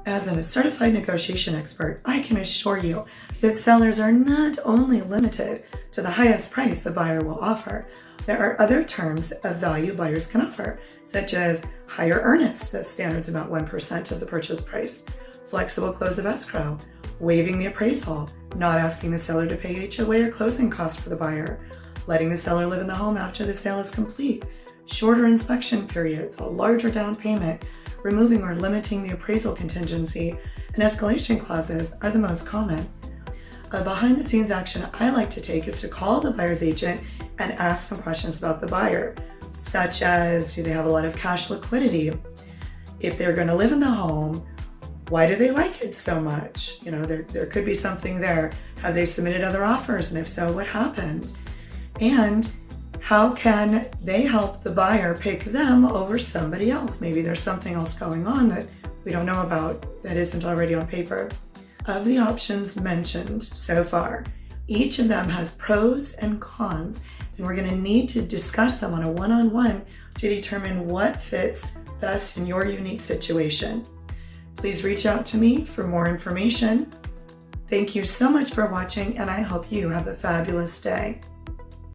As a certified negotiation expert, I can assure you that sellers are not only limited to the highest price the buyer will offer. There are other terms of value buyers can offer, such as higher earnest, that standards about 1% of the purchase price, flexible close of escrow, waiving the appraisal, not asking the seller to pay HOA or closing costs for the buyer, letting the seller live in the home after the sale is complete, shorter inspection periods, a larger down payment, removing or limiting the appraisal contingency, and escalation clauses are the most common. A behind-the-scenes action I like to take is to call the buyer's agent and ask some questions about the buyer, such as, do they have a lot of cash liquidity? If they're going to live in the home, why do they like it so much? There could be something there. Have they submitted other offers? And if so, what happened? And how can they help the buyer pick them over somebody else? Maybe there's something else going on that we don't know about that isn't already on paper. Of the options mentioned so far, each of them has pros and cons, and we're going to need to discuss them on a one-on-one to determine what fits best in your unique situation. Please reach out to me for more information. Thank you so much for watching, and I hope you have a fabulous day.